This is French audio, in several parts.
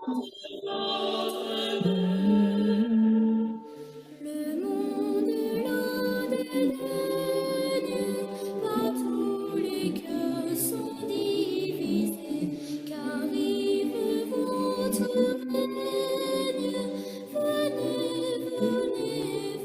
Le monde l'en dédaigne, partout les cœurs sont divisés, qu'arrive votre règne. Venez, venez,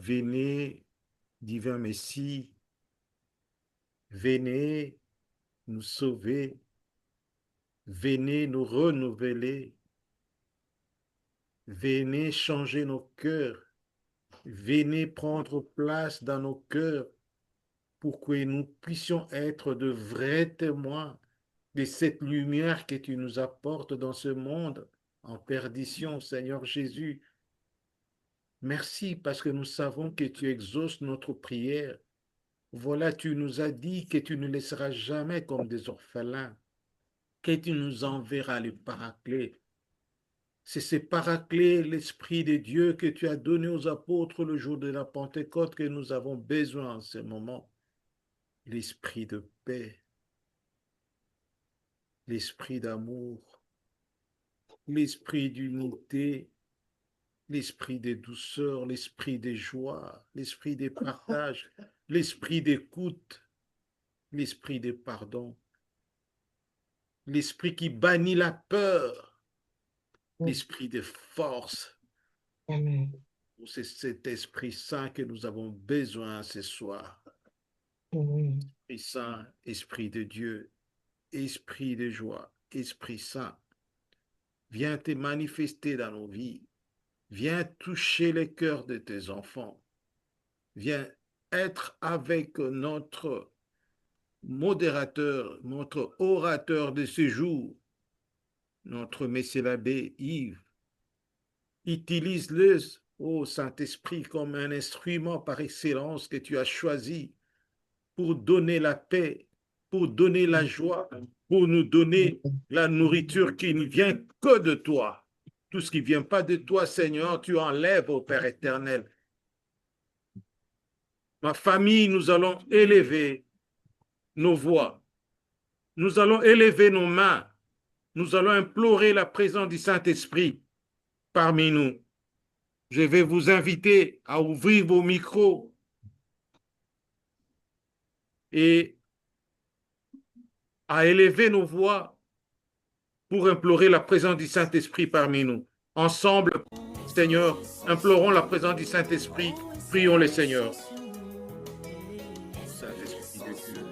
Venez, divin Messie, venez nous sauver, venez nous renouveler, venez changer nos cœurs, venez prendre place dans nos cœurs pour que nous puissions être de vrais témoins de cette lumière que tu nous apportes dans ce monde en perdition, Seigneur Jésus. Merci parce que nous savons que tu exauces notre prière. Voilà, tu nous as dit que tu ne laisseras jamais comme des orphelins, que tu nous enverras le Paraclet. C'est ce Paraclet, l'Esprit de Dieu que tu as donné aux apôtres le jour de la Pentecôte que nous avons besoin en ce moment. L'Esprit de paix, l'Esprit d'amour, l'Esprit d'unité, l'Esprit de douceur, l'Esprit de joie, l'Esprit de partage, l'Esprit d'écoute, l'Esprit de pardon, l'Esprit qui bannit la peur, l'Esprit de force. Amen. C'est cet Esprit Saint que nous avons besoin ce soir. Amen. Esprit Saint, Esprit de Dieu, Esprit de joie, Esprit Saint, viens te manifester dans nos vies. Viens toucher les cœurs de tes enfants. Viens être avec notre modérateur, notre orateur de ce jour, notre Messie l'abbé Yves. Utilise-le, ô Saint-Esprit, comme un instrument par excellence que tu as choisi pour donner la paix, pour donner la joie, pour nous donner la nourriture qui ne vient que de toi. Tout ce qui ne vient pas de toi, Seigneur, tu enlèves, ô Père éternel. Ma famille, nous allons élever nos voix. Nous allons élever nos mains. Nous allons implorer la présence du Saint-Esprit parmi nous. Je vais vous inviter à ouvrir vos micros et à élever nos voix pour implorer la présence du Saint-Esprit parmi nous. Ensemble, Seigneur, implorons la présence du Saint-Esprit. Prions le Seigneur. Saint-Esprit de Dieu,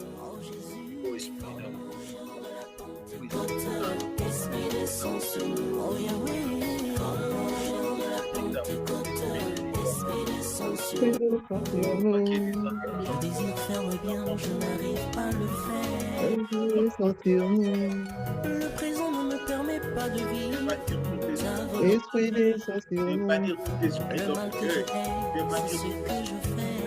ô Esprit d'amour, Le désir de faire le bien, je n'arrive pas à le faire. Le présent ne me permet pas de vivre. Esprit descend sur nous. Le mal que je hais, c'est ce que je fais.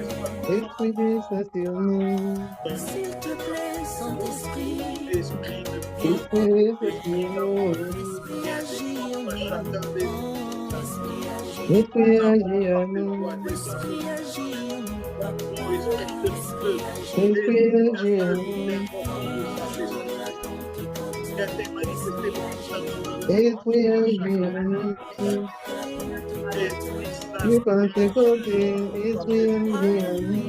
Esprit descend sur nous. S'il te plaît, Saint-Esprit, Esprit descend sur nous. Esprit agit en nous. Esprit Nous avons agis besoin en de toi, nous. descends sur nous. Ton esprit de Esprit Dieu, agis en des nous. moments de Saint-Esprit, viens te manifester puissamment Esprit à agis chacun en d'entre nous. nous. Esprit Saint, Je Pentecôte, sois Esprit agis en nous.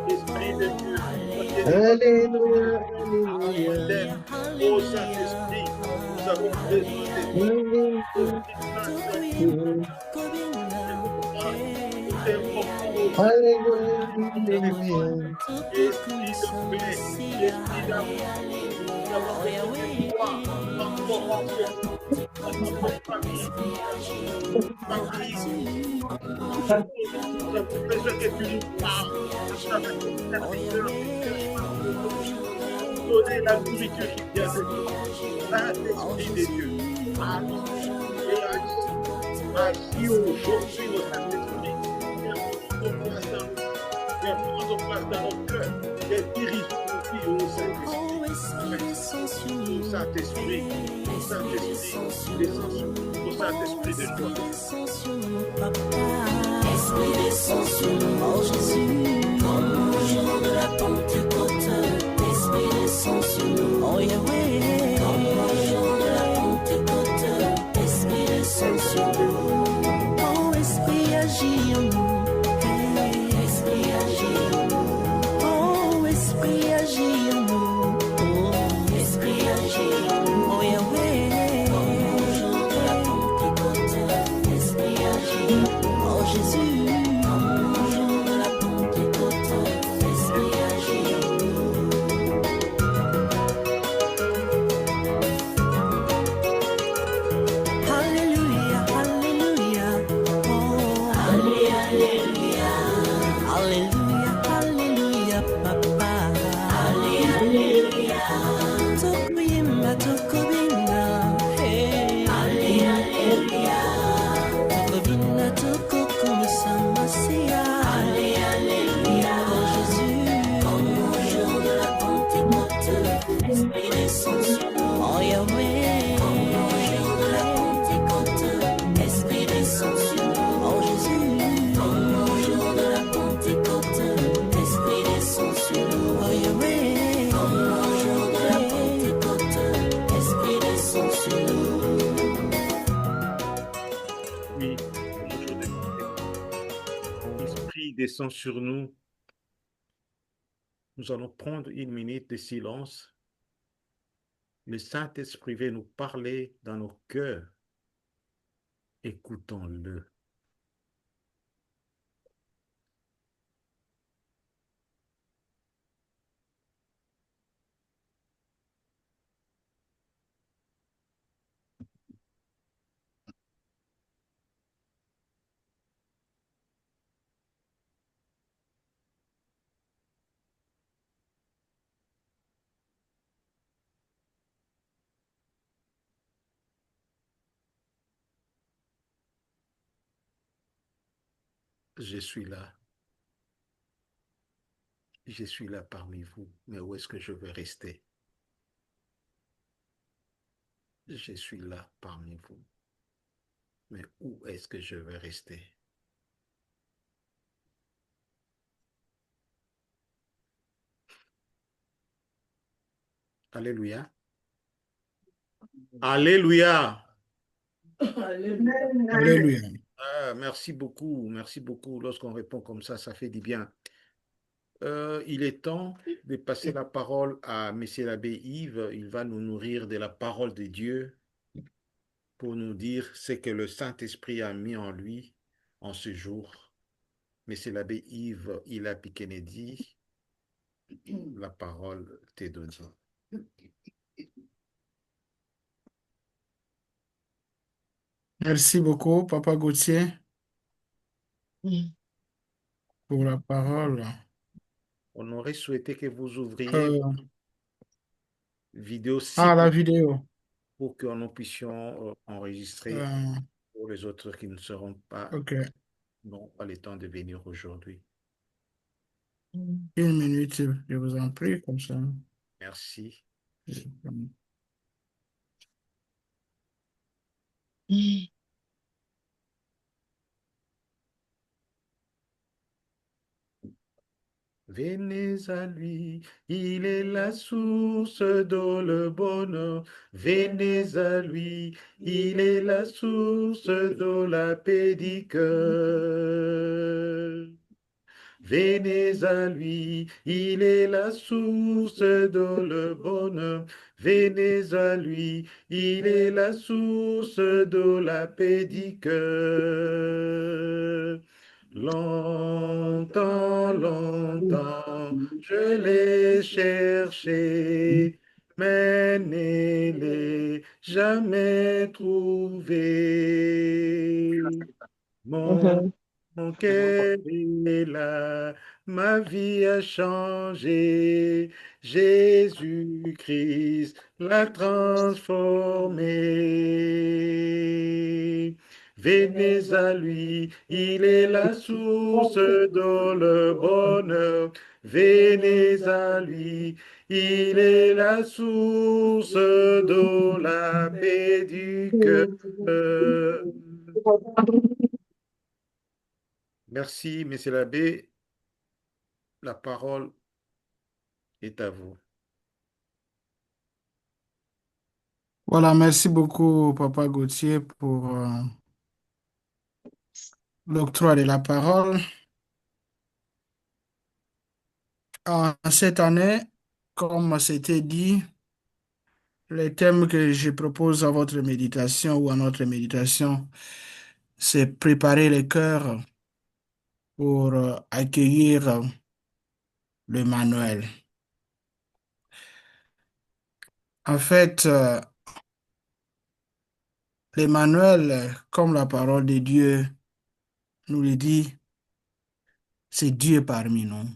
Esprit de Dieu, sois délivré Alléluia, Alléluia. d'aide. Ô Saint-Esprit, nous avons besoin de toi. Alléluia, Esprit Saint, tu es ici. Nous t'invoquons aujourd'hui. Alléluia, Nous téléphone. Alléluia. Esprit de paix, esprit d'amour. Nous avons besoin de toi encore dans notre famille, dans notre famille. Nous avons besoin que tu nous parles à travers ton serviteur pour nous donner la nourriture qui vient de toi. Saint-Esprit de Dieu, agis et agis aujourd'hui au Saint-Esprit. Viens prendre place dans nous. Viens prendre place dans nos cœurs. Viens diriger nos vies au Saint-Esprit. Au Saint-Esprit, au Saint-Esprit, descends sur nous, au Saint-Esprit de joie. Esprit descend sur nous, oh Jésus, comme au jour de la Pentecôte. Esprit descend sur nous, oh Yahweh, comme au jour de la Pentecôte. Esprit descend sur nous, oh Esprit agit en nous. Esprit agit en nous, oh Esprit agit en nous. Oh Esprit agit en nous, oh Yahweh, comme au jour de la Pentecôte. Esprit agit en nous, oh Jésus. Descend sur nous. Nous allons prendre une minute de silence. Le Saint-Esprit va nous parler dans nos cœurs. Écoutons-le. Je suis là. Je suis là parmi vous. Mais où est-ce que je vais rester? Je suis là parmi vous. Mais où est-ce que je vais rester? Alléluia. Alléluia. Alléluia. Ah, merci beaucoup. Merci beaucoup. Lorsqu'on répond comme ça fait du bien. Il est temps de passer la parole à Monsieur l'abbé Yves. Il va nous nourrir de la parole de Dieu pour nous dire ce que le Saint-Esprit a mis en lui en ce jour. Monsieur l'abbé Yves Ilapi Kennedy, la parole t'est donnée. Merci beaucoup, Papa Gauthier, pour la parole. On aurait souhaité que vous ouvriez Euh, votre vidéo la cible vidéo. pour que nous puissions enregistrer Euh, pour les autres qui ne seront pas, ok. n'ont pas le temps de venir aujourd'hui. Une minute, je vous en prie, comme ça. Merci. Venez à lui, il est la source de le bonheur. Venez à lui, il est la source de la paix du cœur. Venez à lui, il est la source de le bonheur. Venez à lui, il est la source de la paix du cœur. Longtemps, longtemps, je l'ai cherché, mais ne l'ai jamais trouvé. Mon Mhm. mon cœur est là, ma vie a changé. Jésus-Christ l'a transformé. Venez à lui, il est la source de le bonheur. Venez à lui, il est la source de la paix du cœur. Merci, Monsieur l'abbé. La parole est à vous. Voilà, merci beaucoup, Papa Gauthier, pour l'octroi de la parole. En cette année, comme c'était dit, les thèmes que je propose à votre méditation ou à notre méditation, c'est préparer le cœur pour accueillir le manuel. En fait, l'Emmanuel, comme la parole de Dieu nous le dit, c'est Dieu parmi nous.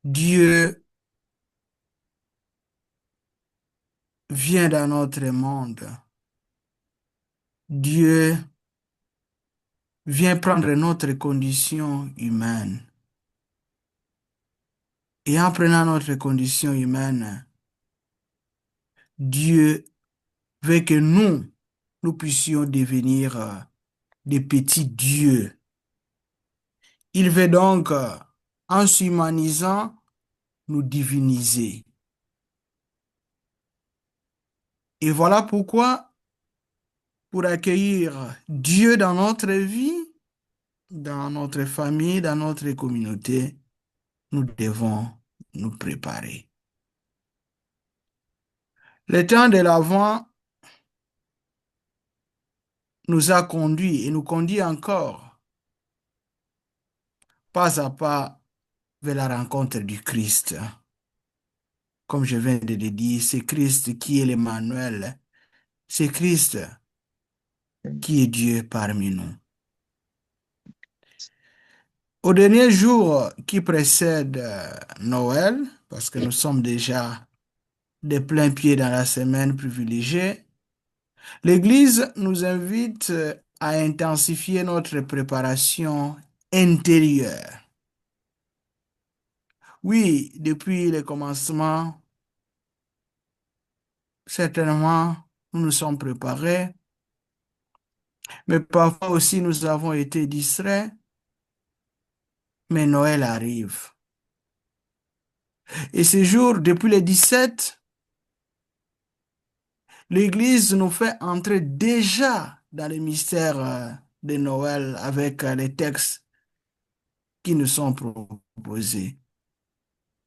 Dieu vient dans notre monde. Dieu vient prendre notre condition humaine. Et en prenant notre condition humaine, Dieu veut que nous puissions devenir des petits dieux. Il veut donc, en s'humanisant, nous diviniser. Et voilà pourquoi, pour accueillir Dieu dans notre vie, dans notre famille, dans notre communauté, nous devons nous préparer. Le temps de l'Avent nous a conduits et nous conduit encore pas à pas vers la rencontre du Christ. Comme je viens de le dire, c'est Christ qui est l'Emmanuel. C'est Christ qui est Dieu parmi nous. Au dernier jour qui précède Noël, parce que nous sommes déjà de plein pied dans la semaine privilégiée, l'Église nous invite à intensifier notre préparation intérieure. Oui, depuis le commencement, certainement, nous nous sommes préparés, mais parfois aussi nous avons été distraits, mais Noël arrive. Et ce jour, depuis le 17, l'Église nous fait entrer déjà dans les mystères de Noël avec les textes qui nous sont proposés.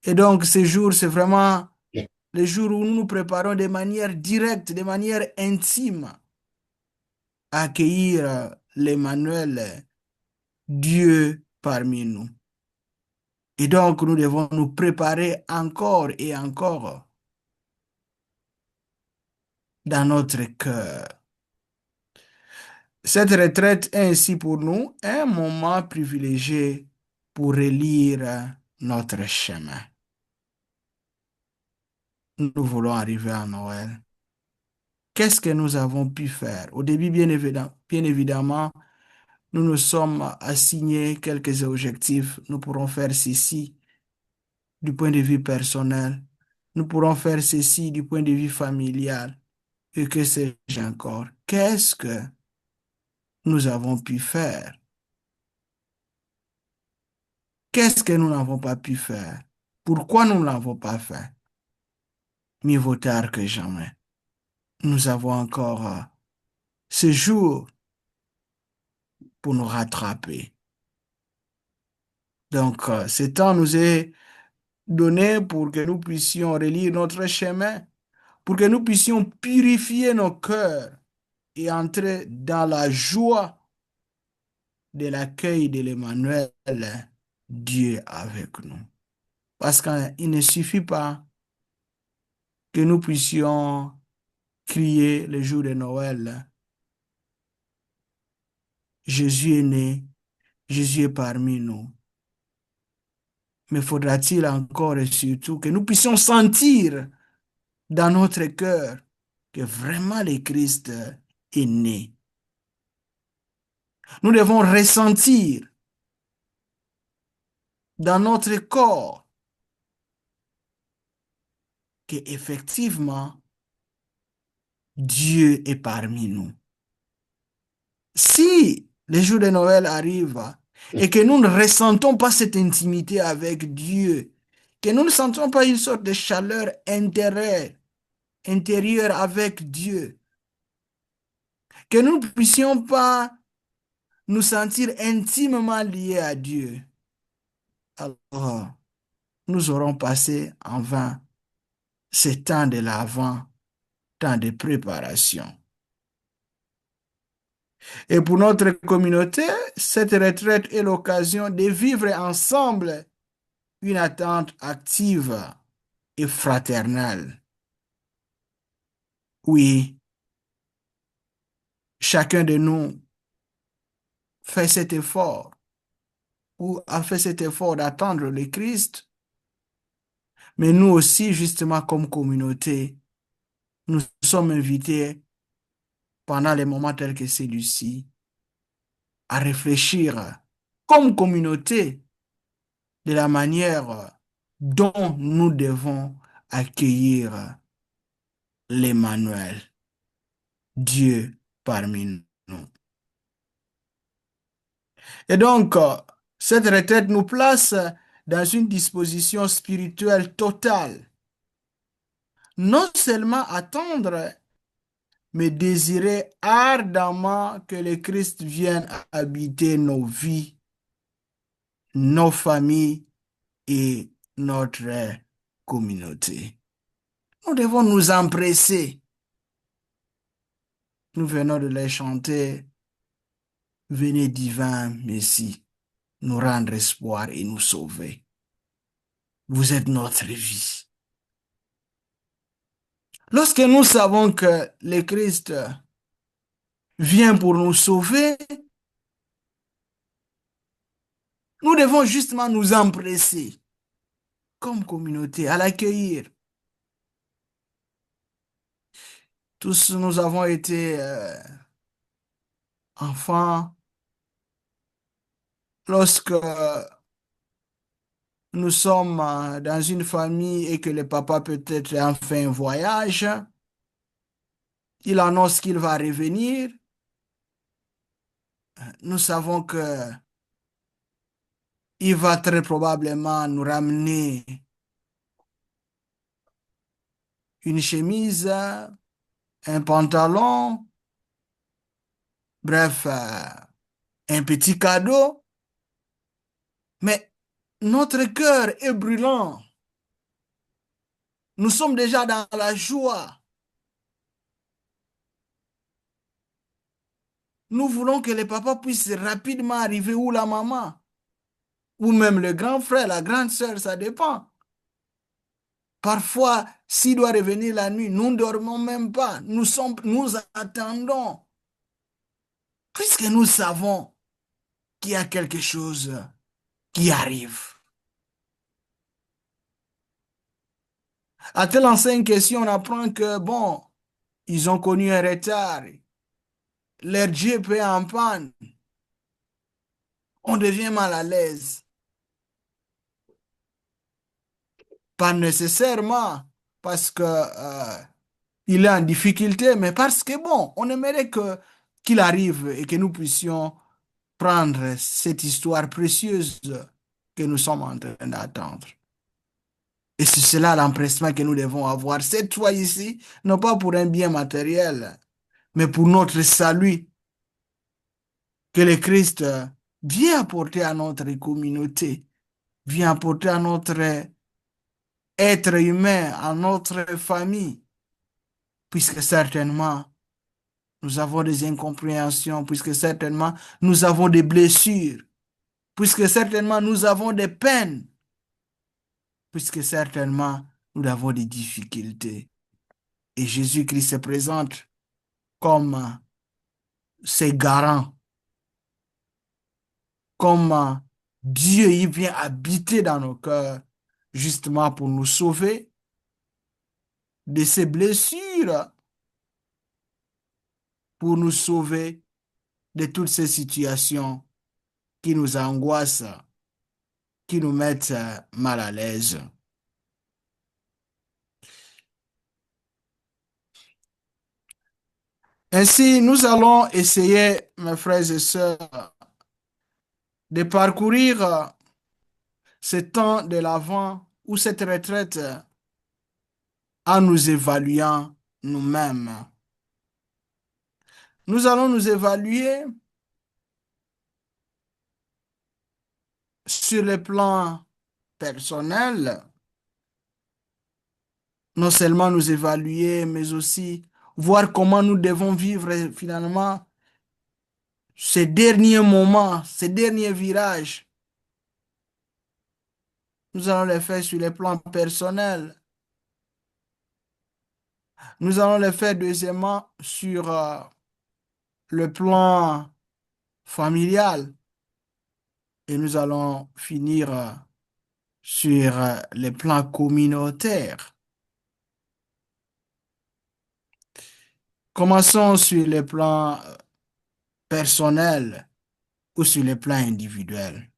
Et donc, ce jour, c'est vraiment le jour où nous nous préparons de manière directe, de manière intime à accueillir l'Emmanuel, Dieu parmi nous. Et donc, nous devons nous préparer encore et encore dans notre cœur. Cette retraite est ainsi pour nous un moment privilégié pour relire notre chemin. Nous voulons arriver à Noël. Qu'est-ce que nous avons pu faire? Au début, bien évidemment, nous nous sommes assignés quelques objectifs. Nous pourrons faire ceci du point de vue personnel. Nous pourrons faire ceci du point de vue familial. Et que sais-je encore? Qu'est-ce que nous avons pu faire? Qu'est-ce que nous n'avons pas pu faire? Pourquoi nous ne l'avons pas fait? Mieux vaut tard que jamais. Nous avons encore ce jour pour nous rattraper. Donc, ce temps nous est donné pour que nous puissions relire notre chemin, pour que nous puissions purifier nos cœurs et entrer dans la joie de l'accueil de l'Emmanuel, Dieu avec nous. Parce qu'il ne suffit pas que nous puissions crier le jour de Noël. Jésus est né, Jésus est parmi nous. Mais faudra-t-il encore et surtout que nous puissions sentir dans notre cœur que vraiment le Christ est né. Nous devons ressentir dans notre corps que effectivement Dieu est parmi nous. Si le jour de Noël arrive et que nous ne ressentons pas cette intimité avec Dieu, que nous ne sentons pas une sorte de chaleur intérieure avec Dieu, que nous ne puissions pas nous sentir intimement liés à Dieu, alors nous aurons passé en vain ce temps de l'Avent, temps de préparation. Et pour notre communauté, cette retraite est l'occasion de vivre ensemble une attente active et fraternelle. Oui, chacun de nous fait cet effort ou a fait cet effort d'attendre le Christ, mais nous aussi, justement comme communauté, nous sommes invités pendant les moments tels que celui-ci à réfléchir comme communauté de la manière dont nous devons accueillir l'Emmanuel, Dieu parmi nous. Et donc, cette retraite nous place dans une disposition spirituelle totale. Non seulement attendre, mais désirer ardemment que le Christ vienne habiter nos vies, nos familles et notre communauté. Nous devons nous empresser. Nous venons de les chanter. Venez divin Messie, nous rendre espoir et nous sauver. Vous êtes notre vie. Lorsque nous savons que le Christ vient pour nous sauver, nous devons justement nous empresser comme communauté à l'accueillir. Tous nous avons été enfants lorsque nous sommes dans une famille et que le papa peut-être a fait un voyage, il annonce qu'il va revenir. Nous savons que il va très probablement nous ramener une chemise, un pantalon, bref, un petit cadeau. Mais notre cœur est brûlant. Nous sommes déjà dans la joie. Nous voulons que le papa puisse rapidement arriver ou la maman, ou même le grand frère, la grande sœur, ça dépend. Parfois, s'il doit revenir la nuit, nous ne dormons même pas. Nous attendons. Puisque nous savons qu'il y a quelque chose qui arrive. À telle enseigne question, on apprend que, bon, ils ont connu un retard. Leur Dieu est en panne. On devient mal à l'aise. Pas nécessairement parce que il est en difficulté, mais parce que bon, on aimerait qu'il arrive et que nous puissions prendre cette histoire précieuse que nous sommes en train d'attendre. Et c'est cela l'empressement que nous devons avoir cette fois ici, non pas pour un bien matériel, mais pour notre salut que le Christ vient apporter à notre communauté, vient apporter à notre être humain, à notre famille, puisque certainement nous avons des incompréhensions, puisque certainement nous avons des blessures, puisque certainement nous avons des peines, puisque certainement nous avons des difficultés. Et Jésus-Christ se présente comme ce garant, comme Dieu, il vient habiter dans nos cœurs, justement pour nous sauver de ces blessures, pour nous sauver de toutes ces situations qui nous angoissent, qui nous mettent mal à l'aise. Ainsi, nous allons essayer, mes frères et sœurs, de parcourir ce temps de l'Avent ou cette retraite en nous évaluant nous-mêmes. Nous allons nous évaluer sur le plan personnel, non seulement nous évaluer, mais aussi voir comment nous devons vivre finalement ces derniers moments, ces derniers virages. Nous allons les faire sur le plan personnel. Nous allons les faire deuxièmement sur le plan familial. Et nous allons finir sur le plan communautaire. Commençons sur le plan personnel ou sur le plan individuel.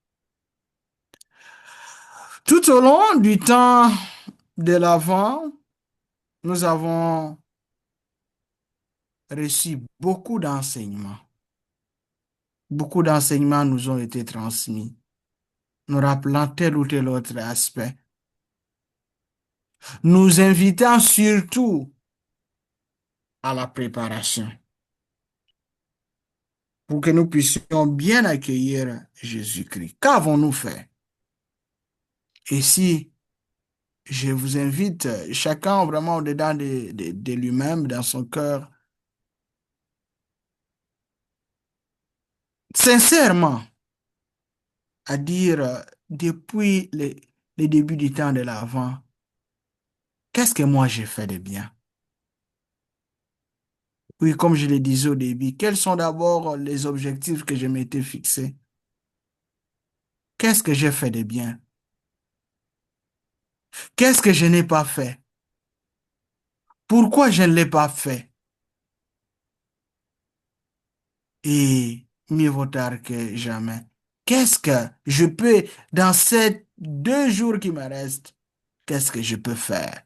Tout au long du temps de l'Avent, nous avons reçu beaucoup d'enseignements. Beaucoup d'enseignements nous ont été transmis, nous rappelant tel ou tel autre aspect, nous invitant surtout à la préparation pour que nous puissions bien accueillir Jésus-Christ. Qu'avons-nous fait? Et si je vous invite, chacun vraiment au-dedans de lui-même, dans son cœur, sincèrement, à dire depuis le début du temps de l'Avent, qu'est-ce que moi j'ai fait de bien? Oui, comme je le disais au début, quels sont d'abord les objectifs que je m'étais fixés? Qu'est-ce que j'ai fait de bien? Qu'est-ce que je n'ai pas fait? Pourquoi je ne l'ai pas fait? Et mieux vaut tard que jamais. Qu'est-ce que je peux, dans ces 2 jours qui me restent, qu'est-ce que je peux faire?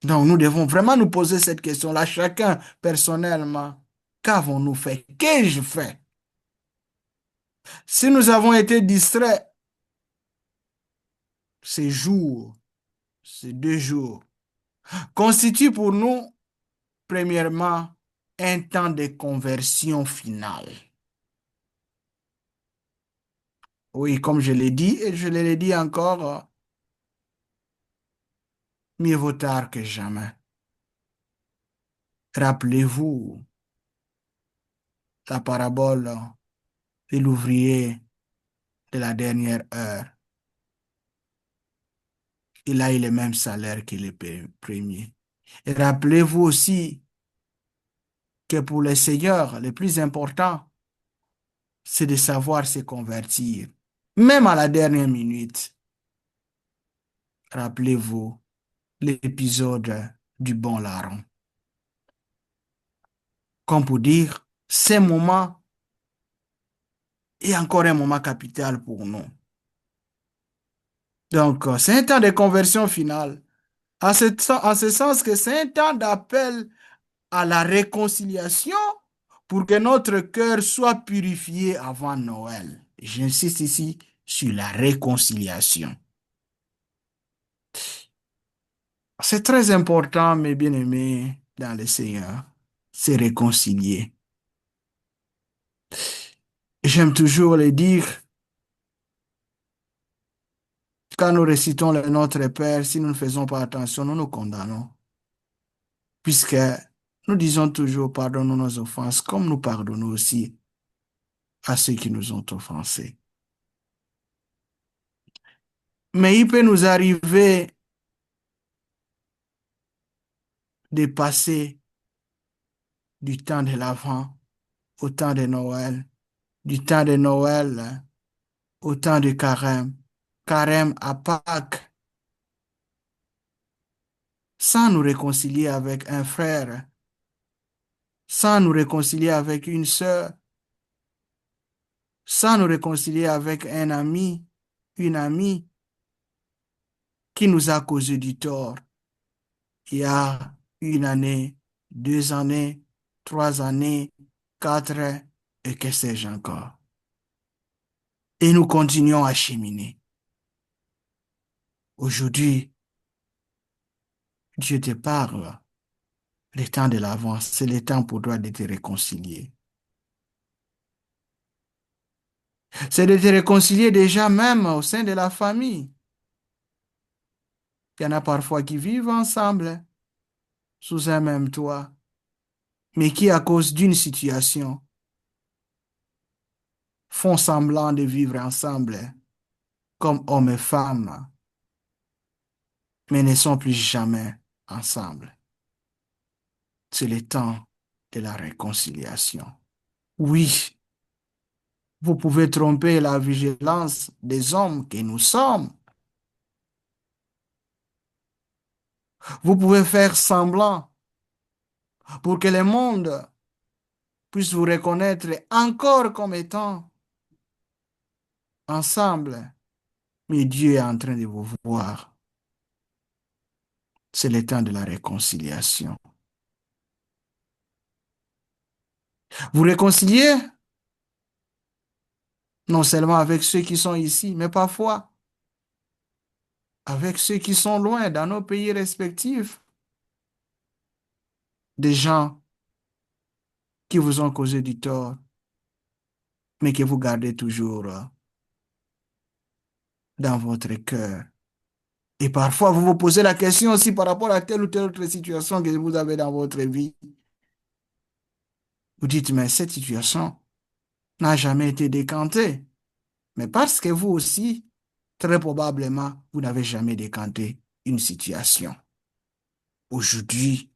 Donc, nous devons vraiment nous poser cette question-là, chacun personnellement. Qu'avons-nous fait? Qu'ai-je fait? Si nous avons été distraits ces jours, ces 2 jours, constituent pour nous, premièrement, un temps de conversion finale. Oui, comme je l'ai dit, et je l'ai dit encore, mieux vaut tard que jamais. Rappelez-vous la parabole de l'ouvrier de la dernière heure. Il a eu le même salaire que le premier. Et rappelez-vous aussi que pour les seigneurs, le plus important, c'est de savoir se convertir, même à la dernière minute. Rappelez-vous l'épisode du bon larron. Comme pour dire, ce moment est encore un moment capital pour nous. Donc, c'est un temps de conversion finale. En ce sens que c'est un temps d'appel à la réconciliation pour que notre cœur soit purifié avant Noël. J'insiste ici sur la réconciliation. C'est très important, mes bien-aimés, dans le Seigneur, se réconcilier. J'aime toujours le dire, quand nous récitons le Notre Père, si nous ne faisons pas attention, nous nous condamnons. Puisque nous disons toujours, pardonnons nos offenses, comme nous pardonnons aussi à ceux qui nous ont offensés. Mais il peut nous arriver de passer du temps de l'Avent au temps de Noël, du temps de Noël au temps de Carême, Carême à Pâques, sans nous réconcilier avec un frère, sans nous réconcilier avec une sœur, sans nous réconcilier avec un ami, une amie qui nous a causé du tort il y a une année, 2 années, 3 années, 4, et que sais-je encore. Et nous continuons à cheminer. Aujourd'hui, Dieu te parle. Le temps de l'Avent, c'est le temps pour toi de te réconcilier. C'est de te réconcilier déjà même au sein de la famille. Il y en a parfois qui vivent ensemble, sous un même toit, mais qui, à cause d'une situation, font semblant de vivre ensemble comme hommes et femmes, mais ne sont plus jamais ensemble. C'est le temps de la réconciliation. Oui, vous pouvez tromper la vigilance des hommes que nous sommes. Vous pouvez faire semblant pour que le monde puisse vous reconnaître encore comme étant ensemble. Mais Dieu est en train de vous voir. C'est le temps de la réconciliation. Vous réconciliez non seulement avec ceux qui sont ici, mais parfois avec ceux qui sont loin dans nos pays respectifs. Des gens qui vous ont causé du tort, mais que vous gardez toujours dans votre cœur. Et parfois, vous vous posez la question aussi par rapport à telle ou telle autre situation que vous avez dans votre vie. Vous dites, mais cette situation n'a jamais été décantée. Mais parce que vous aussi, très probablement, vous n'avez jamais décanté une situation. Aujourd'hui,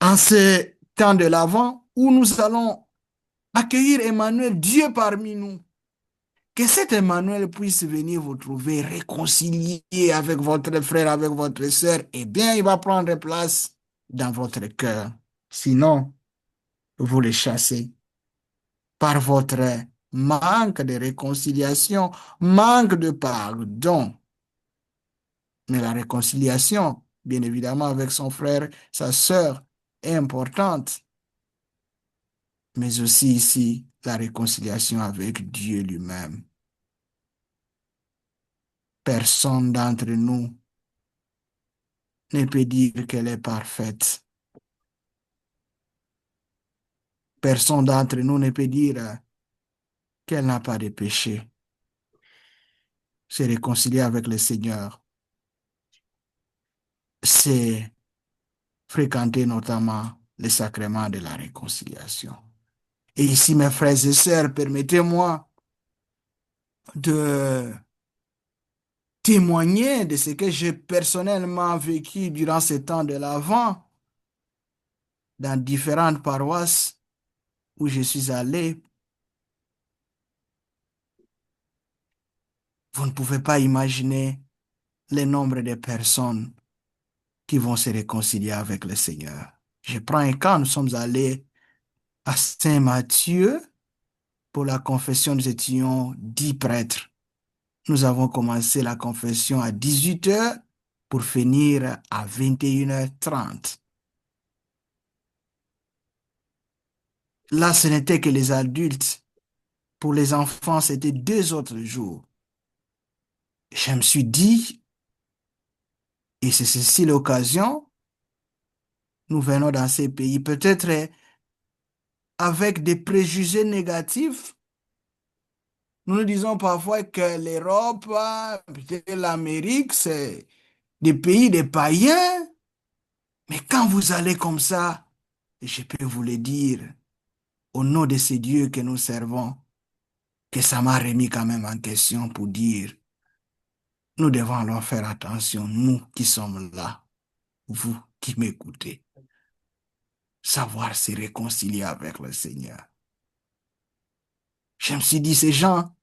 en ce temps de l'Avent, où nous allons accueillir Emmanuel, Dieu parmi nous, que cet Emmanuel puisse venir vous trouver réconcilié avec votre frère, avec votre sœur, eh bien, il va prendre place dans votre cœur. Sinon, vous le chassez par votre manque de réconciliation, manque de pardon. Mais la réconciliation, bien évidemment, avec son frère, sa sœur, est importante. Mais aussi ici, la réconciliation avec Dieu lui-même. Personne d'entre nous ne peut dire qu'elle est parfaite. Personne d'entre nous ne peut dire qu'elle n'a pas de péché. Se réconcilier avec le Seigneur, c'est fréquenter notamment le sacrement de la réconciliation. Et ici, mes frères et sœurs, permettez-moi de témoigner de ce que j'ai personnellement vécu durant ce temps de l'Avent dans différentes paroisses où je suis allé. Vous ne pouvez pas imaginer le nombre de personnes qui vont se réconcilier avec le Seigneur. Je prends un cas, nous sommes allés à Saint-Matthieu pour la confession, nous étions 10 prêtres. Nous avons commencé la confession à 18h pour finir à 21h30. Là, ce n'était que les adultes Pour les enfants, c'était 2 autres jours. Je me suis dit, et c'est ceci l'occasion, nous venons dans ces pays, peut-être avec des préjugés négatifs. Nous nous disons parfois que l'Europe, peut-être l'Amérique, c'est des pays des païens. Mais quand vous allez comme ça, je peux vous le dire, au nom de ces dieux que nous servons, que ça m'a remis quand même en question pour dire, nous devons alors faire attention, nous qui sommes là, vous qui m'écoutez, savoir se réconcilier avec le Seigneur. Je me suis dit, ces gens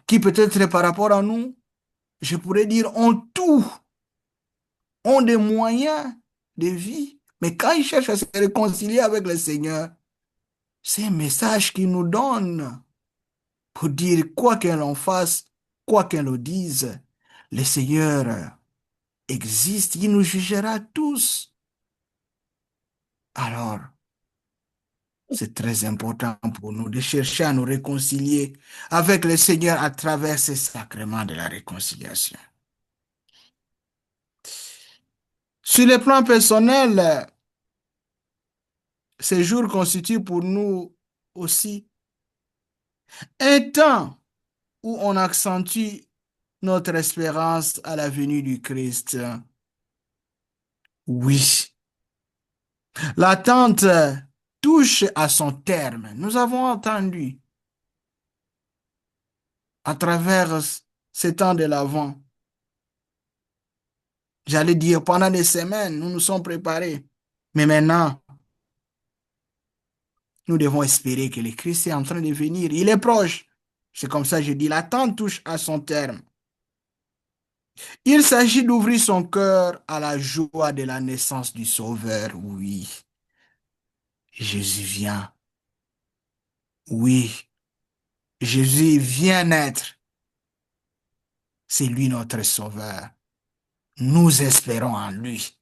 qui peut-être par rapport à nous, je pourrais dire, ont tout, ont des moyens de vie, mais quand ils cherchent à se réconcilier avec le Seigneur, c'est un message qu'ils nous donnent pour dire, quoi que l'on fasse, quoi qu'on le dise, le Seigneur existe, il nous jugera tous. Alors, c'est très important pour nous de chercher à nous réconcilier avec le Seigneur à travers ces sacrements de la réconciliation. Sur le plan personnel, ces jours constituent pour nous aussi un temps où on accentue notre espérance à la venue du Christ. Oui, l'attente touche à son terme. Nous avons entendu à travers ces temps de l'Avent. J'allais dire, pendant des semaines, nous nous sommes préparés. Mais maintenant, nous devons espérer que le Christ est en train de venir. Il est proche. C'est comme ça que je dis, l'attente touche à son terme. Il s'agit d'ouvrir son cœur à la joie de la naissance du Sauveur. Oui, Jésus vient. Oui, Jésus vient naître. C'est lui notre Sauveur. Nous espérons en lui.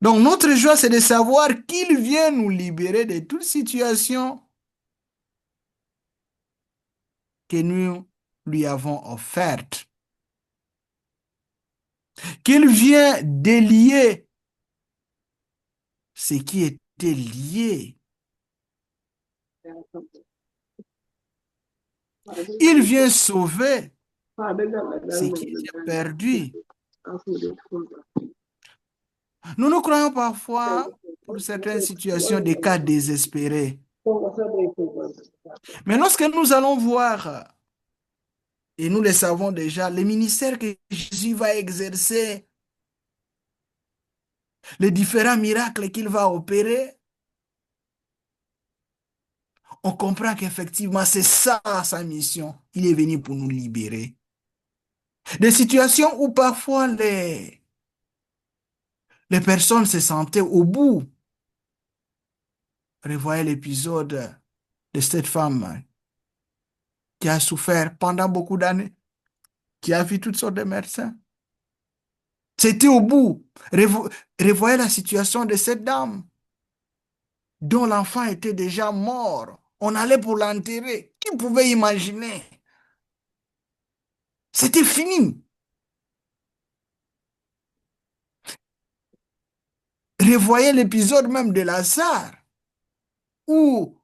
Donc notre joie, c'est de savoir qu'il vient nous libérer de toute situation que nous lui avons offerte. Qu'il vient délier ce qui était lié. Il vient sauver ce qui était perdu. Nous nous croyons parfois, pour certaines situations, des cas désespérés. Mais lorsque nous allons voir, et nous le savons déjà, le ministère que Jésus va exercer, les différents miracles qu'il va opérer, on comprend qu'effectivement, c'est ça sa mission. Il est venu pour nous libérer. Des situations où parfois les personnes se sentaient au bout. Revoyez l'épisode de cette femme qui a souffert pendant beaucoup d'années, qui a vu toutes sortes de médecins. C'était au bout. Revoyez la situation de cette dame dont l'enfant était déjà mort. On allait pour l'enterrer. Qui pouvait imaginer? C'était fini. Revoyez l'épisode même de Lazare, où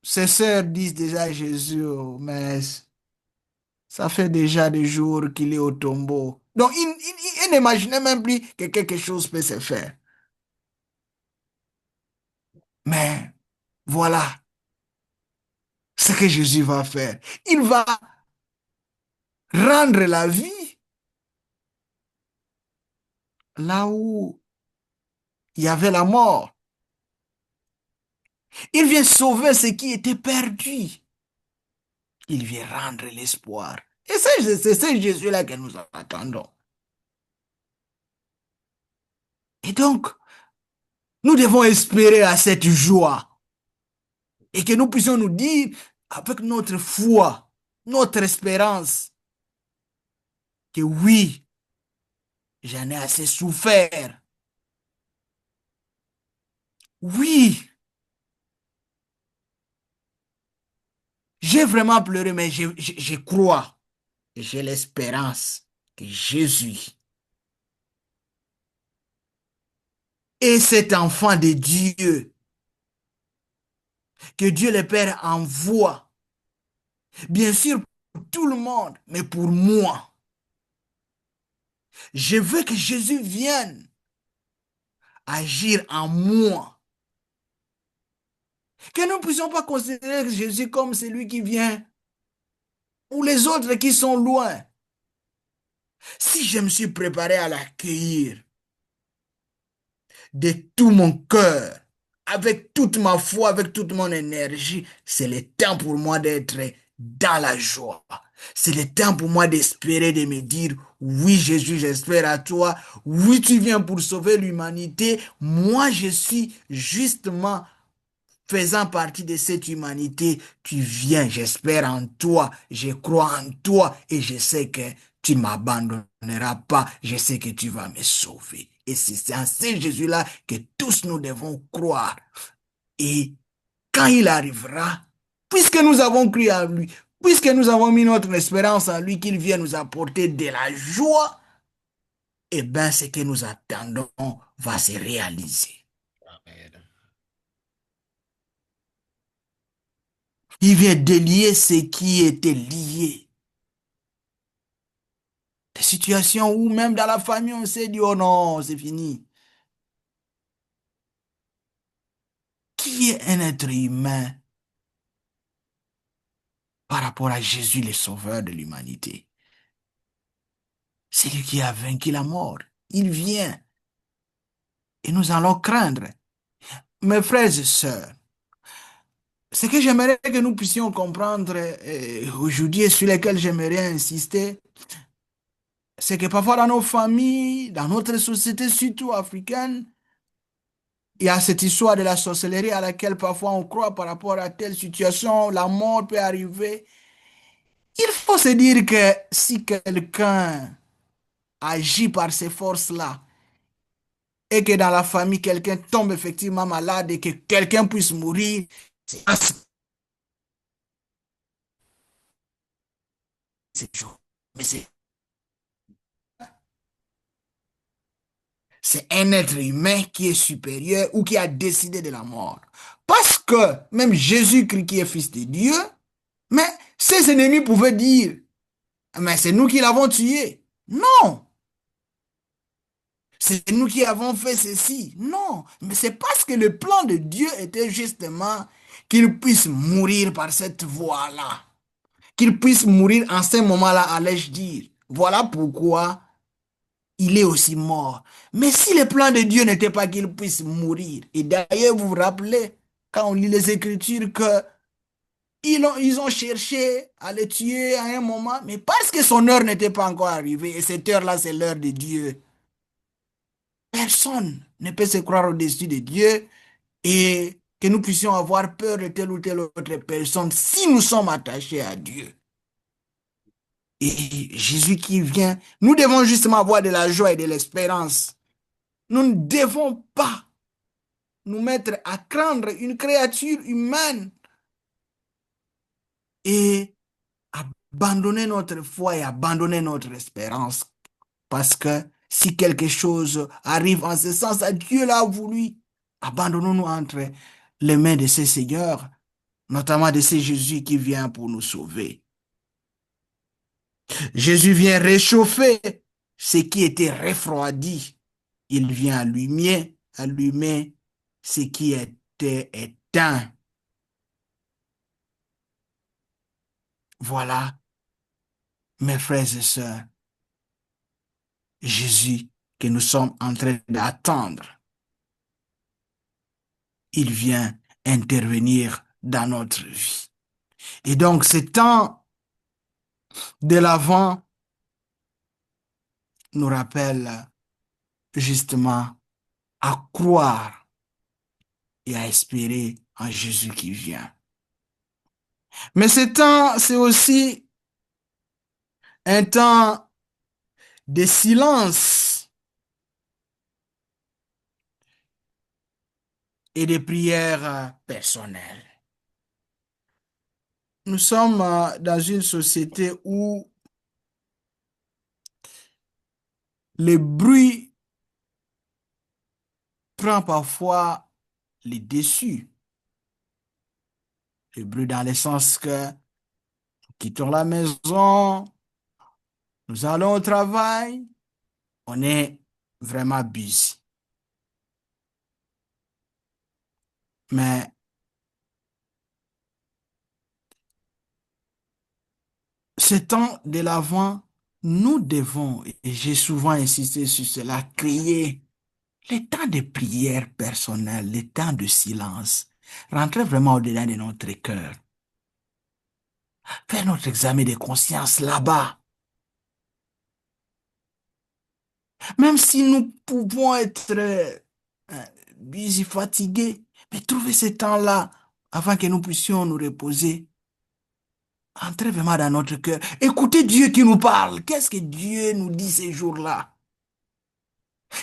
ses sœurs disent déjà à Jésus, oh, mais ça fait déjà des jours qu'il est au tombeau. Donc, il n'imaginait même plus que quelque chose peut se faire. Mais voilà ce que Jésus va faire. Il va rendre la vie là où il y avait la mort. Il vient sauver ce qui était perdu. Il vient rendre l'espoir. Et c'est ce Jésus-là que nous attendons. Et donc, nous devons espérer à cette joie. Et que nous puissions nous dire, avec notre foi, notre espérance, que oui, j'en ai assez souffert. Oui, J'ai vraiment pleuré, mais je crois, j'ai l'espérance que Jésus est cet enfant de Dieu, que Dieu le Père envoie, bien sûr pour tout le monde, mais pour moi. Je veux que Jésus vienne agir en moi. Que nous ne puissions pas considérer Jésus comme celui qui vient ou les autres qui sont loin. Si je me suis préparé à l'accueillir de tout mon cœur, avec toute ma foi, avec toute mon énergie, c'est le temps pour moi d'être dans la joie. C'est le temps pour moi d'espérer, de me dire, oui Jésus, j'espère à toi. Oui, tu viens pour sauver l'humanité. Moi, je suis justement faisant partie de cette humanité. Tu viens, j'espère en toi, je crois en toi et je sais que tu ne m'abandonneras pas. Je sais que tu vas me sauver. Et c'est en ce Jésus-là que tous nous devons croire. Et quand il arrivera, puisque nous avons cru en lui, puisque nous avons mis notre espérance en lui, qu'il vienne nous apporter de la joie, eh bien, ce que nous attendons va se réaliser. Amen. Il vient délier ce qui était lié. Des situations où même dans la famille, on s'est dit, oh non, c'est fini. Qui est un être humain par rapport à Jésus, le sauveur de l'humanité? C'est lui qui a vaincu la mort. Il vient. Et nous allons craindre. Mes frères et sœurs, ce que j'aimerais que nous puissions comprendre aujourd'hui et sur lequel j'aimerais insister, c'est que parfois dans nos familles, dans notre société, surtout africaine, il y a cette histoire de la sorcellerie à laquelle parfois on croit par rapport à telle situation, la mort peut arriver. Il faut se dire que si quelqu'un agit par ces forces-là et que dans la famille, quelqu'un tombe effectivement malade et que quelqu'un puisse mourir, mais c'est un être humain qui est supérieur ou qui a décidé de la mort. Parce que même Jésus-Christ qui est fils de Dieu, mais ses ennemis pouvaient dire, mais c'est nous qui l'avons tué. Non, c'est nous qui avons fait ceci. Non, mais c'est parce que le plan de Dieu était justement qu'il puisse mourir par cette voie-là. Qu'il puisse mourir en ce moment-là, allais-je dire. Voilà pourquoi il est aussi mort. Mais si le plan de Dieu n'était pas qu'il puisse mourir, et d'ailleurs vous vous rappelez, quand on lit les Écritures, que ils ont cherché à le tuer à un moment, mais parce que son heure n'était pas encore arrivée, et cette heure-là, c'est l'heure de Dieu. Personne ne peut se croire au-dessus de Dieu et que nous puissions avoir peur de telle ou telle autre personne si nous sommes attachés à Dieu. Et Jésus qui vient, nous devons justement avoir de la joie et de l'espérance. Nous ne devons pas nous mettre à craindre une créature humaine et abandonner notre foi et abandonner notre espérance. Parce que si quelque chose arrive en ce sens, Dieu l'a voulu, abandonnons-nous entre les mains de ces seigneurs, notamment de ce Jésus qui vient pour nous sauver. Jésus vient réchauffer ce qui était refroidi. Il vient allumer ce qui était éteint. Voilà, mes frères et sœurs, Jésus que nous sommes en train d'attendre. Il vient intervenir dans notre vie. Et donc, ce temps de l'Avent nous rappelle justement à croire et à espérer en Jésus qui vient. Mais ce temps, c'est aussi un temps de silence et de prière personnelle. nous sommes dans une société où le bruit prend parfois les dessus. Le bruit dans le sens que nous quittons la maison, nous allons au travail, on est vraiment busy. Mais ce temps de l'Avent, nous devons, et j'ai souvent insisté sur cela, créer les temps de prière personnelle, les temps de silence, rentrer vraiment au-delà de notre cœur, faire notre examen de conscience là-bas. Même si nous pouvons être busy, fatigués, mais trouver ce temps-là avant que nous puissions nous reposer. Entrez vraiment dans notre cœur. Écoutez Dieu qui nous parle. Qu'est-ce que Dieu nous dit ces jours-là?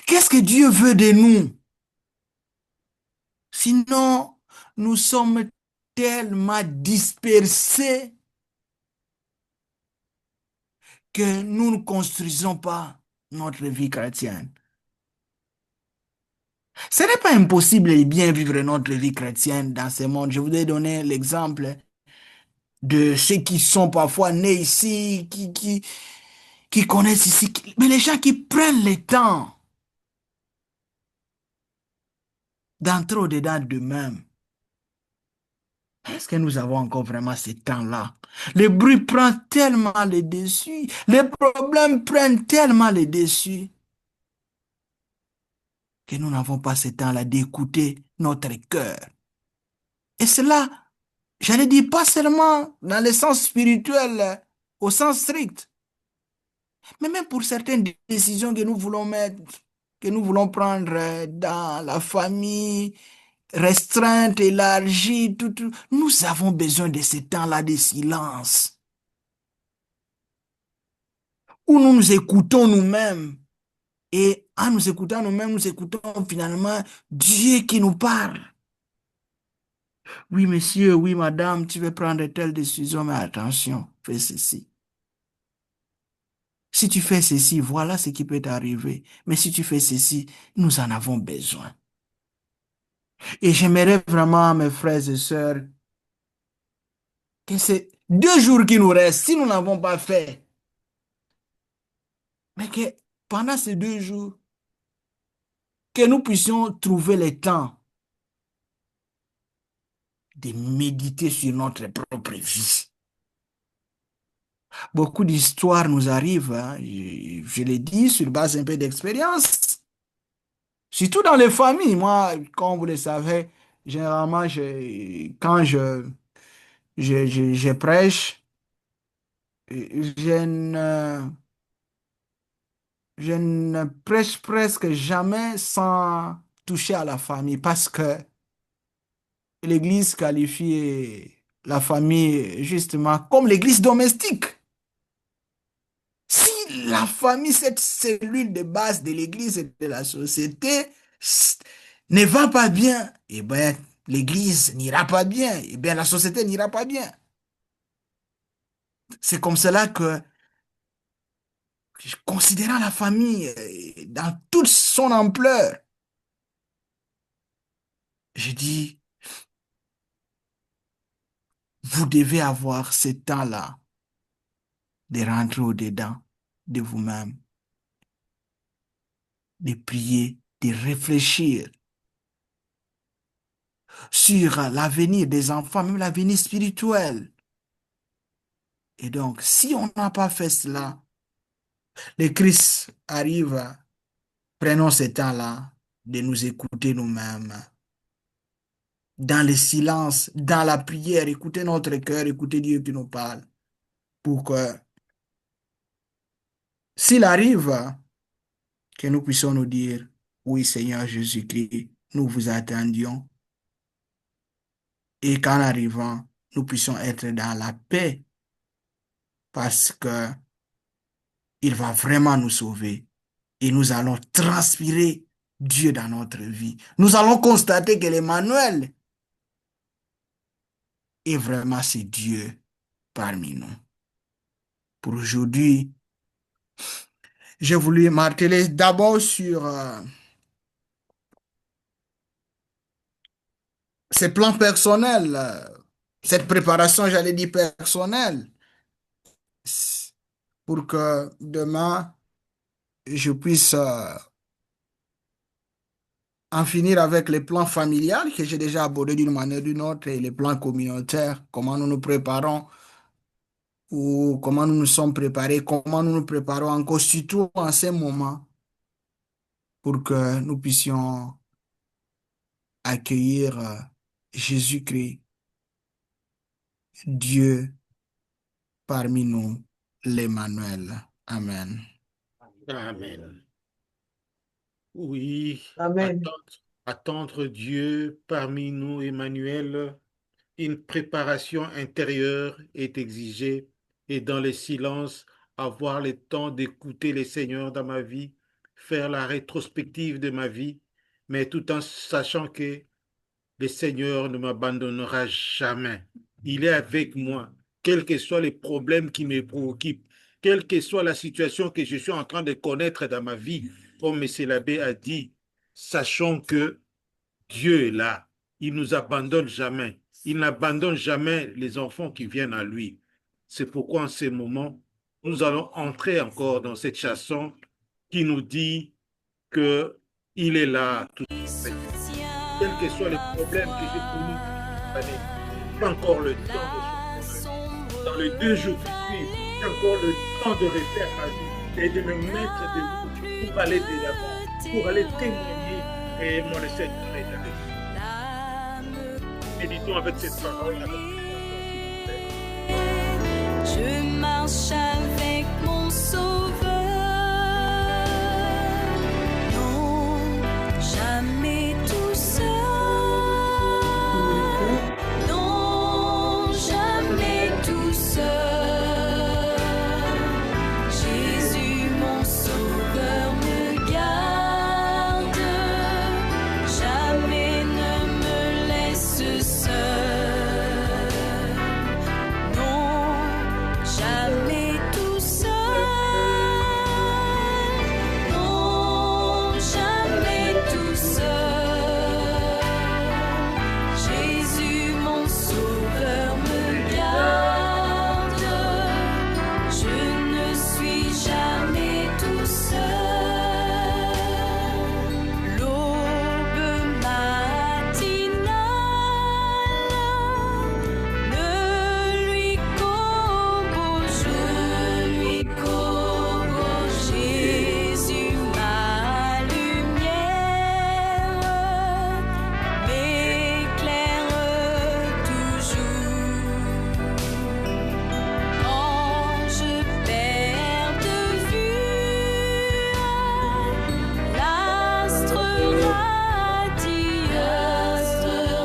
Qu'est-ce que Dieu veut de nous? Sinon, nous sommes tellement dispersés que nous ne construisons pas notre vie chrétienne. Ce n'est pas impossible de bien vivre notre vie chrétienne dans ce monde. Je voudrais donner l'exemple de ceux qui sont parfois nés ici, qui connaissent ici, mais les gens qui prennent le temps d'entrer au-dedans d'eux-mêmes. Est-ce que nous avons encore vraiment ce temps-là? Le bruit prend tellement le dessus, les problèmes prennent tellement le dessus que nous n'avons pas ce temps-là d'écouter notre cœur. Et cela, j'allais dire, pas seulement dans le sens spirituel, au sens strict, mais même pour certaines décisions que nous voulons mettre, que nous voulons prendre dans la famille, restreinte, élargie, tout. Nous avons besoin de ce temps-là de silence, où nous nous écoutons nous-mêmes. Et en nous écoutant nous-mêmes, nous écoutons finalement Dieu qui nous parle. Oui, monsieur, oui, madame, tu veux prendre telle décision, mais attention, fais ceci. Si tu fais ceci, voilà ce qui peut t'arriver. Mais si tu fais ceci, nous en avons besoin. Et j'aimerais vraiment, mes frères et sœurs, que ces 2 jours qui nous restent, si nous n'avons pas fait, mais que pendant ces 2 jours, que nous puissions trouver le temps de méditer sur notre propre vie. Beaucoup d'histoires nous arrivent, hein, je l'ai dit, sur base un peu d'expérience. Surtout dans les familles. Moi, comme vous le savez, généralement, quand je prêche, je ne, je ne prêche presque jamais sans toucher à la famille parce que l'Église qualifie la famille justement comme l'Église domestique. Si la famille, cette cellule de base de l'Église et de la société, ne va pas bien, eh bien, l'Église n'ira pas bien, eh bien, la société n'ira pas bien. C'est comme cela que, considérant la famille dans toute son ampleur, je dis, vous devez avoir ce temps-là de rentrer au-dedans de vous-même, de prier, de réfléchir sur l'avenir des enfants, même l'avenir spirituel. Et donc, si on n'a pas fait cela, le Christ arrive, prenons ce temps-là de nous écouter nous-mêmes. Dans le silence, dans la prière, écouter notre cœur, écouter Dieu qui nous parle. Pour que, s'il arrive, que nous puissions nous dire, oui Seigneur Jésus-Christ, nous vous attendions. Et qu'en arrivant, nous puissions être dans la paix parce que il va vraiment nous sauver et nous allons transpirer Dieu dans notre vie. Nous allons constater que l'Emmanuel est vraiment c'est Dieu parmi nous. Pour aujourd'hui, j'ai voulu marteler d'abord sur ces plans personnels, cette préparation, j'allais dire personnelle, pour que demain, je puisse en finir avec les plans familiales que j'ai déjà abordés d'une manière ou d'une autre et les plans communautaires, comment nous nous préparons ou comment nous nous sommes préparés, comment nous nous préparons encore, surtout en ces moments, pour que nous puissions accueillir Jésus-Christ, Dieu parmi nous, l'Emmanuel. Amen. Amen. Oui, Amen. attendre Dieu parmi nous, Emmanuel, une préparation intérieure est exigée et dans le silence, avoir le temps d'écouter les Seigneurs dans ma vie, faire la rétrospective de ma vie, mais tout en sachant que le Seigneur ne m'abandonnera jamais. Il est avec moi, quels que soient les problèmes qui me préoccupent, quelle que soit la situation que je suis en train de connaître dans ma vie. Comme M. l'abbé a dit, sachons que Dieu est là. Il ne nous abandonne jamais. Il n'abandonne jamais les enfants qui viennent à lui. C'est pourquoi en ces moments, nous allons entrer encore dans cette chanson qui nous dit qu'il est là tout de suite. Quels que soient les problèmes que j'ai connus cette année, pas encore le temps de se reposer. Dans les 2 jours qui suivent, j'ai encore le temps de refaire ma vie et de me mettre debout pour aller de l'avant, pour aller témoigner et mon Seigneur est avec nous. Méditons avec cette parole. Je marche avec mon Sauveur. Non, jamais tout seul. Non, jamais tout seul. Jésus, mon Sauveur, me garde. Jamais ne me laisse seul. Non, jamais tout seul. Non, jamais tout seul. Jésus, mon Sauveur, me garde. Je ne suis jamais tout seul. L'aube matinale ne lui court, je lui cours. Jésus, ma lumière, m'éclaire toujours. Quand je perds de vue l'astre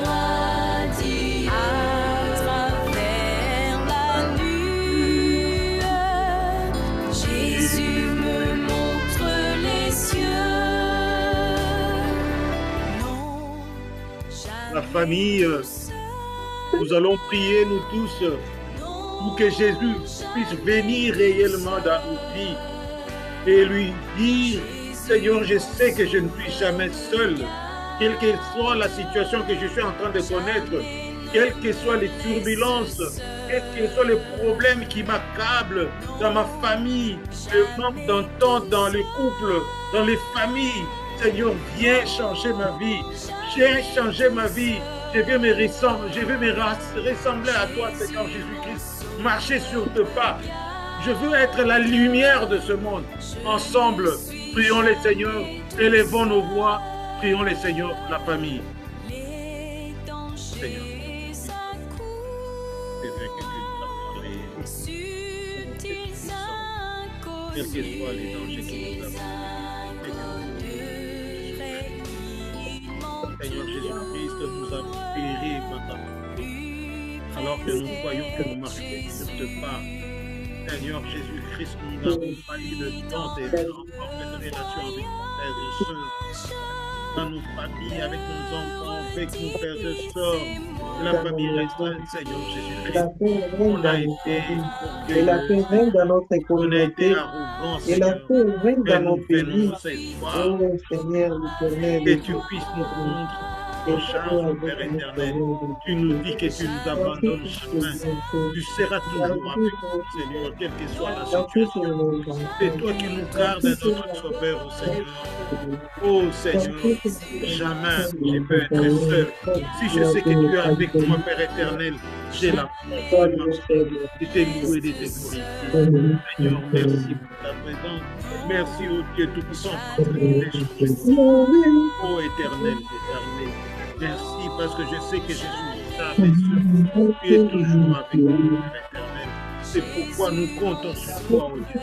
radie à travers la nuit, Jésus me montre les cieux. Non, La jamais famille, tout seul. nous allons prier, nous tous, pour que Jésus puisse venir réellement dans nos vies et lui dire, Seigneur, je sais que je ne suis jamais seul, quelle que soit la situation que je suis en train de connaître, quelles que soient les turbulences, quels que soient les problèmes qui m'accablent dans ma famille, le manque d'entente dans les couples, dans les familles. Seigneur, viens changer ma vie, viens changer ma vie. Je veux me ressembler à toi, Seigneur Jésus-Christ, marcher sur tes pas. Je veux être la lumière de ce monde. Ensemble, prions les Seigneurs, élevons nos voix, prions les Seigneurs pour la famille. Les Seigneur, dangers c'est s'accourent, vrai que tu nous as parlé, subtils quels que soient les dangers inconnus, qui nous avons. Seigneur Jésus-Christ, nous a péri maintenant. Alors que nous croyons que nous marchons sur ce pas, Seigneur Jésus-Christ, nous n'avons pas eu le temps de encore une relation avec nos frères et sœurs. dans nos familles, avec nos enfants, avec nos pères et sœurs, la famille restreinte, Seigneur Jésus-Christ. La paix On règne a dans été nos familles. Et la paix orgueilleux, règne dans notre on a été communauté. arrogants, Et la Seigneur. paix règne Mais dans nos nous pays. venons ce soir Oh Seigneur l'Éternel, que tu puisses nous prendre en charge, Père éternel. Tu nous dis que tu nous abandonnes jamais. Tu seras toujours avec nous, Seigneur, quelle que soit la situation. C'est toi qui nous gardes, notre Sauveur, oh Seigneur. Oh Seigneur, jamais je peux être seul. Si je sais que tu es avec moi, Père éternel, j'ai la foi de te louer, de te glorifier. Seigneur, merci pour ta présence. Merci, oh Dieu Tout-Puissant, pour oh éternel, éternel. Merci parce que je sais que je suis jamais seul. Tu es toujours avec nous, Père éternel. C'est pourquoi nous comptons sur toi, oh Dieu.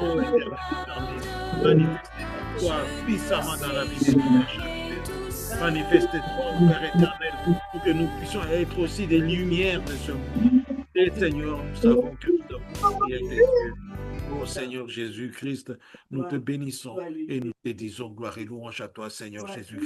Oh éternel, éternel. Manifeste-toi puissamment dans la vie de chacun. Manifeste-toi, Père éternel, pour que nous puissions être aussi des lumières de ce monde. Et Seigneur, nous savons que nous avons prié tes yeux. Oh Seigneur Jésus-Christ, nous te bénissons et nous te disons gloire et louange à toi, Seigneur Jésus-Christ.